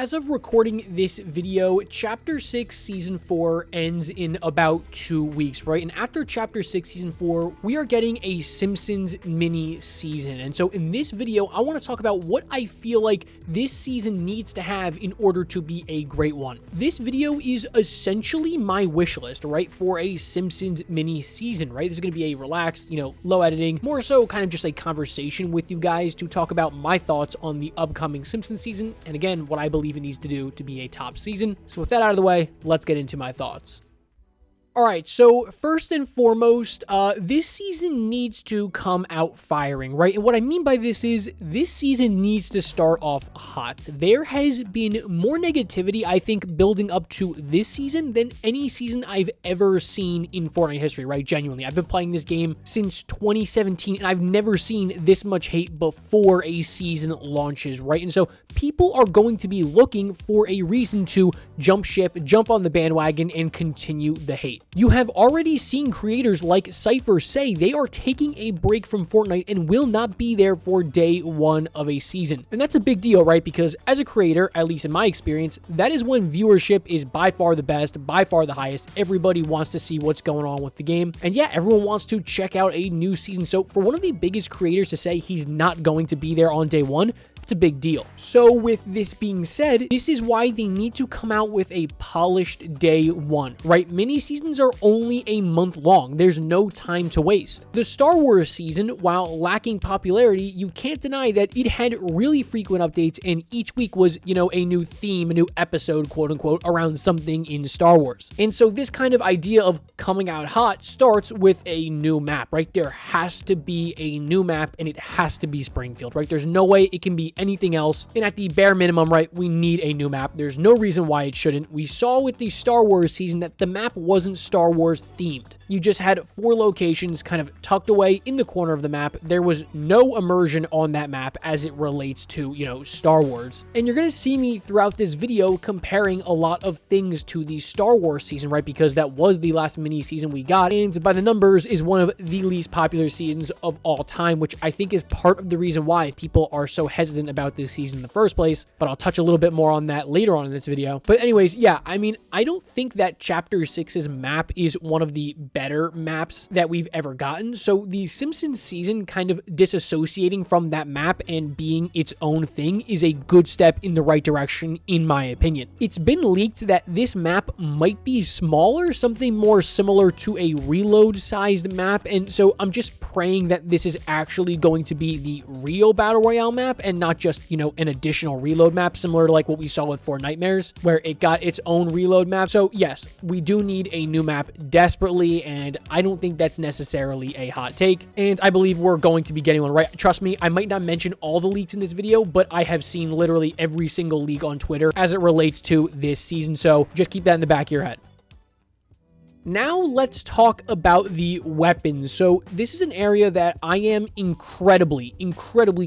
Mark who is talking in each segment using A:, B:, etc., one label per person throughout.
A: as of recording this video, Chapter 6 Season 4 ends in about 2 weeks, right? And after Chapter 6 Season 4, we are getting a Simpsons mini season. And so in this video, I want to talk about what I feel like this season needs to have in order to be a great one. This video is essentially my wish list, right, for a Simpsons mini season, right? This is going to be a relaxed, low editing, more so kind of just a conversation with you guys to talk about my thoughts on the upcoming Simpsons season, and again, what I believe it needs to do to be a top season. So with that out of the way, let's get into my thoughts. All right, so first and foremost, this season needs to come out firing, right? And what I mean by this is this season needs to start off hot. There has been more negativity, I think, building up to this season than any season I've ever seen in Fortnite history, right? Genuinely. I've been playing this game since 2017, and I've never seen this much hate before a season launches, right? And so people are going to be looking for a reason to jump ship, jump on the bandwagon, and continue the hate. You have already seen creators like TYFRYZ say they are taking a break from Fortnite and will not be there for day one of a season. And that's a big deal, right? Because as a creator, at least in my experience, that is when viewership is by far the best, by far the highest. Everybody wants to see what's going on with the game. And yeah, everyone wants to check out a new season. So for one of the biggest creators to say he's not going to be there on day one, it's a big deal. So with this being said, this is why they need to come out with a polished day one, right? Mini seasons are only a month long. There's no time to waste. The Star Wars season, while lacking popularity, you can't deny that it had really frequent updates, and each week was, a new theme, a new episode, quote unquote, around something in Star Wars. And so this kind of idea of coming out hot starts with a new map, right? There has to be a new map, and it has to be Springfield, right? There's no way it can be anything else. And at the bare minimum, right, we need a new map. There's no reason why it shouldn't. We saw with the Star Wars season that the map wasn't Star Wars themed. You just had 4 locations kind of tucked away in the corner of the map. There was no immersion on that map as it relates to, Star Wars. And you're going to see me throughout this video comparing a lot of things to the Star Wars season, right? Because that was the last mini season we got, and by the numbers is one of the least popular seasons of all time, which I think is part of the reason why people are so hesitant about this season in the first place, but I'll touch a little bit more on that later on in this video. But anyways, yeah, I don't think that Chapter 6's map is one of the better maps that we've ever gotten. So the Simpsons season kind of disassociating from that map and being its own thing is a good step in the right direction, in my opinion. It's been leaked that this map might be smaller, something more similar to a reload-sized map, and so I'm just praying that this is actually going to be the real Battle Royale map and not just, an additional reload map, similar to like what we saw with Fortnite, where it got its own reload map. So yes, we do need a new map desperately, and I don't think that's necessarily a hot take, and I believe we're going to be getting one, right? Trust me, I might not mention all the leaks in this video, but I have seen literally every single leak on Twitter as it relates to this season, so just keep that in the back of your head. Now let's talk about the weapons. So this is an area that I am incredibly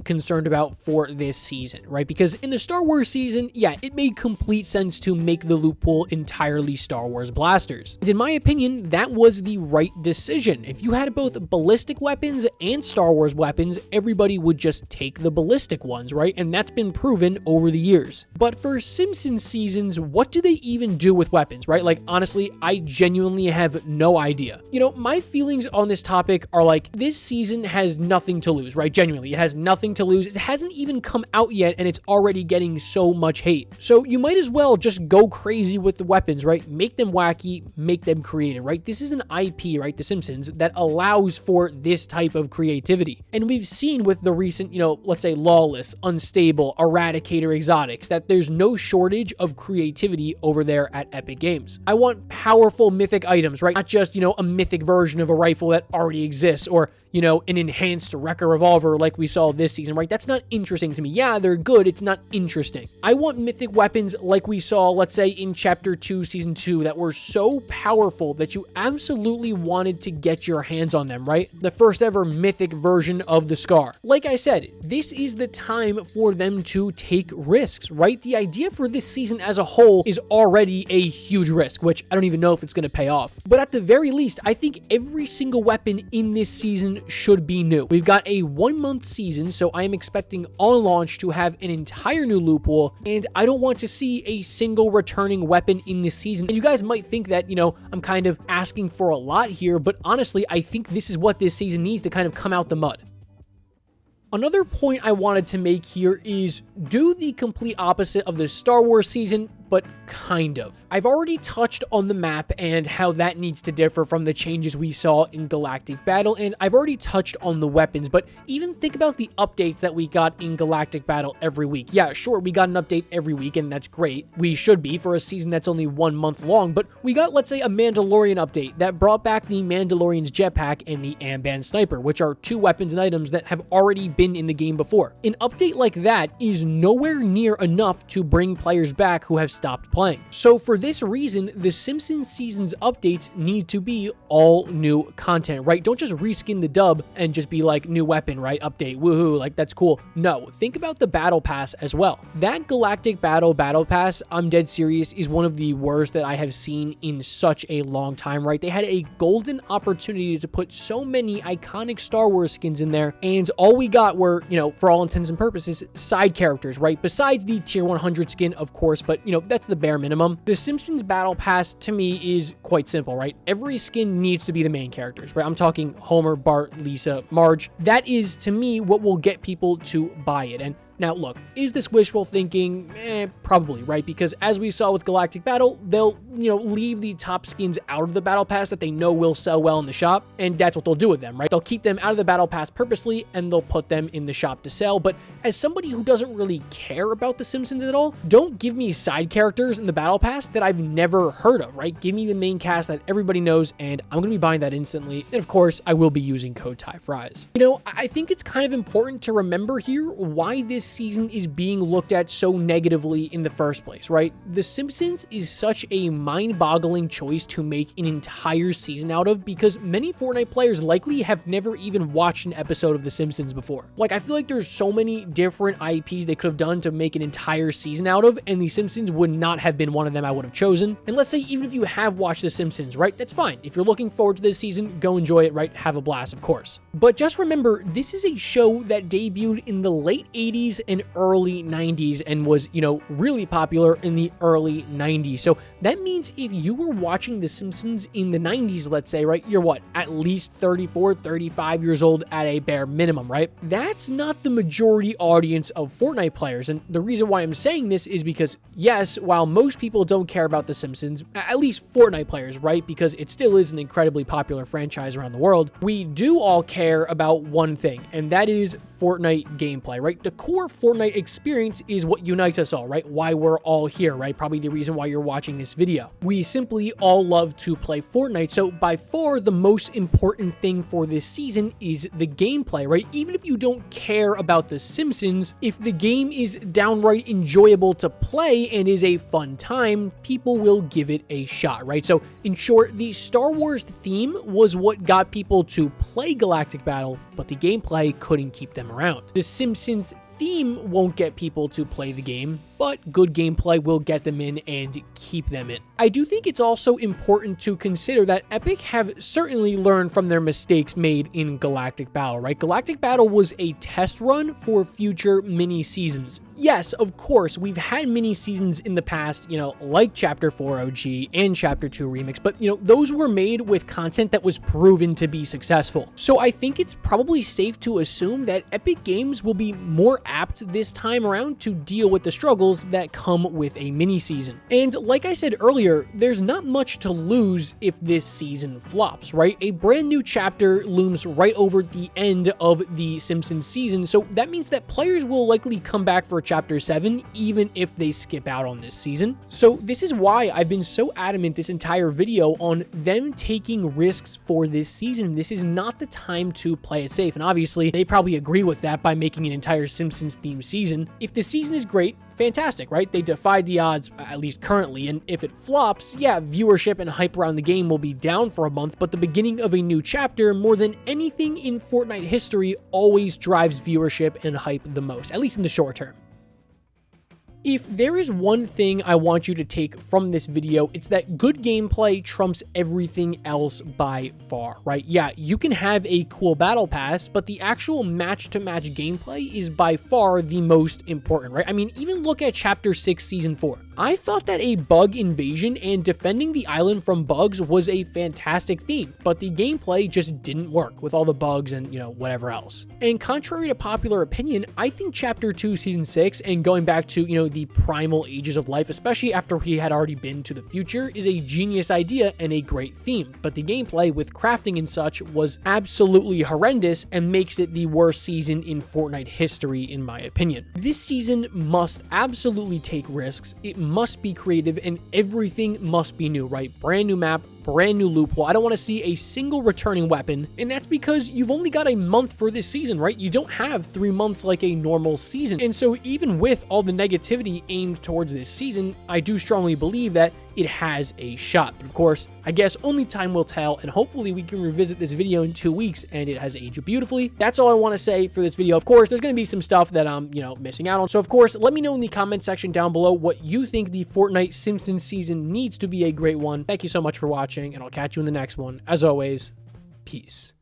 A: concerned about for this season, right? Because in the Star Wars season, yeah, it made complete sense to make the loot pool entirely Star Wars blasters. And in my opinion, that was the right decision. If you had both ballistic weapons and Star Wars weapons, everybody would just take the ballistic ones, right? And that's been proven over the years. But for Simpsons seasons, what do they even do with weapons, right? Like, honestly, I genuinely have no idea. My feelings on this topic are like, this season has nothing to lose, right? Genuinely, it has nothing to lose. It hasn't even come out yet, and it's already getting so much hate. So you might as well just go crazy with the weapons, right? Make them wacky, make them creative, right? This is an IP, right? The Simpsons, that allows for this type of creativity. And we've seen with the recent, let's say Lawless, Unstable, Eradicator exotics, that there's no shortage of creativity over there at Epic Games. I want powerful mythic items, right? Not just, a mythic version of a rifle that already exists, or, an enhanced Wrecker revolver like we saw this season, right? That's not interesting to me. Yeah, they're good. It's not interesting. I want mythic weapons like we saw, let's say, in Chapter 2, Season 2, that were so powerful that you absolutely wanted to get your hands on them, right? The first ever mythic version of the Scar. Like I said, this is the time for them to take risks, right? The idea for this season as a whole is already a huge risk, which I don't even know if it's going to pay off. But at the very least, I think every single weapon in this season should be new. We've got a 1-month season, so I am expecting on launch to have an entire new loot pool, and I don't want to see a single returning weapon in this season. And you guys might think that, I'm kind of asking for a lot here, but honestly, I think this is what this season needs to kind of come out the mud. Another point I wanted to make here is do the complete opposite of the Star Wars season, but kind of. I've already touched on the map and how that needs to differ from the changes we saw in Galactic Battle, and I've already touched on the weapons, but even think about the updates that we got in Galactic Battle every week. Yeah, sure, we got an update every week, and that's great. We should be for a season that's only 1 month long, but we got, let's say, a Mandalorian update that brought back the Mandalorian's jetpack and the Amban sniper, which are 2 weapons and items that have already been in the game before. An update like that is nowhere near enough to bring players back who have stopped playing. So for this reason, the Simpsons season's updates need to be all new content, right? Don't just reskin the dub and just be like, new weapon, right? Update, woohoo, like that's cool. No, think about the battle pass as well. That Galactic Battle pass, I'm dead serious, is one of the worst that I have seen in such a long time, right? They had a golden opportunity to put so many iconic Star Wars skins in there, and all we got were, for all intents and purposes, side characters, right? Besides the tier 100 skin, of course, but that's the bare minimum. The Simpsons Battle Pass, to me, is quite simple, right? Every skin needs to be the main characters, right? I'm talking Homer, Bart, Lisa, Marge. That is, to me, what will get people to buy it. And now, look, is this wishful thinking? Probably, right? Because as we saw with Galactic Battle, they'll, leave the top skins out of the Battle Pass that they know will sell well in the shop, and that's what they'll do with them, right? They'll keep them out of the Battle Pass purposely, and they'll put them in the shop to sell. But as somebody who doesn't really care about The Simpsons at all, don't give me side characters in the Battle Pass that I've never heard of, right? Give me the main cast that everybody knows, and I'm going to be buying that instantly. And of course, I will be using code TYFRYZ. I think it's kind of important to remember here why this season is being looked at so negatively in the first place, right? The Simpsons is such a mind-boggling choice to make an entire season out of because many Fortnite players likely have never even watched an episode of The Simpsons before. Like, I feel like there's so many different IPs they could have done to make an entire season out of, and The Simpsons would not have been one of them I would have chosen. And let's say even if you have watched The Simpsons, right? That's fine. If you're looking forward to this season, go enjoy it, right? Have a blast, of course. But just remember, this is a show that debuted in the late 80s and early 90s and was, really popular in the early 90s. So that means if you were watching The Simpsons in the 90s, let's say, right, you're what, at least 34, 35 years old at a bare minimum, right? That's not the majority audience of Fortnite players. And the reason why I'm saying this is because, yes, while most people don't care about The Simpsons, at least Fortnite players, right, because it still is an incredibly popular franchise around the world, we do all care about one thing, and that is Fortnite gameplay, right? The core Fortnite experience is what unites us all, right? Why we're all here, right? Probably the reason why you're watching this video. We simply all love to play Fortnite, so by far the most important thing for this season is the gameplay, right? Even if you don't care about The Simpsons, if the game is downright enjoyable to play and is a fun time, people will give it a shot, right? So in short, the Star Wars theme was what got people to play Galactic Battle, but the gameplay couldn't keep them around. The Simpsons theme won't get people to play the game, but good gameplay will get them in and keep them in. I do think it's also important to consider that Epic have certainly learned from their mistakes made in Galactic Battle, right? Galactic Battle was a test run for future mini-seasons. Yes, of course, we've had mini-seasons in the past, like Chapter 4 OG and Chapter 2 Remix, but, those were made with content that was proven to be successful. So I think it's probably safe to assume that Epic Games will be more apt this time around to deal with the struggles that come with a mini-season. And like I said earlier, there's not much to lose if this season flops, right? A brand new chapter looms right over the end of the Simpsons season, so that means that players will likely come back for Chapter 7, even if they skip out on this season. So this is why I've been so adamant this entire video on them taking risks for this season. This is not the time to play it safe, and obviously they probably agree with that by making an entire Simpsons themed season. If the season is great, fantastic, right? They defied the odds, at least currently, and if it flops, yeah, viewership and hype around the game will be down for a month, but the beginning of a new chapter, more than anything in Fortnite history, always drives viewership and hype the most, at least in the short term. If there is one thing I want you to take from this video, it's that good gameplay trumps everything else by far, right? Yeah, you can have a cool battle pass, but the actual match-to-match gameplay is by far the most important, right? I mean, even look at Chapter 6, Season 4. I thought that a bug invasion and defending the island from bugs was a fantastic theme, but the gameplay just didn't work with all the bugs and, whatever else. And contrary to popular opinion, I think Chapter 2, Season 6, and going back to, the primal ages of life, especially after he had already been to the future, is a genius idea and a great theme. But the gameplay with crafting and such was absolutely horrendous and makes it the worst season in Fortnite history, in my opinion. This season must absolutely take risks. It must be creative and everything must be new, right? Brand new map, brand new loophole. I don't want to see a single returning weapon, and that's because you've only got a month for this season, right? You don't have 3 months like a normal season. And so even with all the negativity aimed towards this season, I do strongly believe that it has a shot. But of course, I guess only time will tell, and hopefully we can revisit this video in 2 weeks and it has aged beautifully. That's all I want to say for this video. Of course, there's going to be some stuff that I'm, missing out on. So of course, let me know in the comment section down below what you think the Fortnite Simpsons season needs to be a great one. Thank you so much for watching, and I'll catch you in the next one. As always, peace.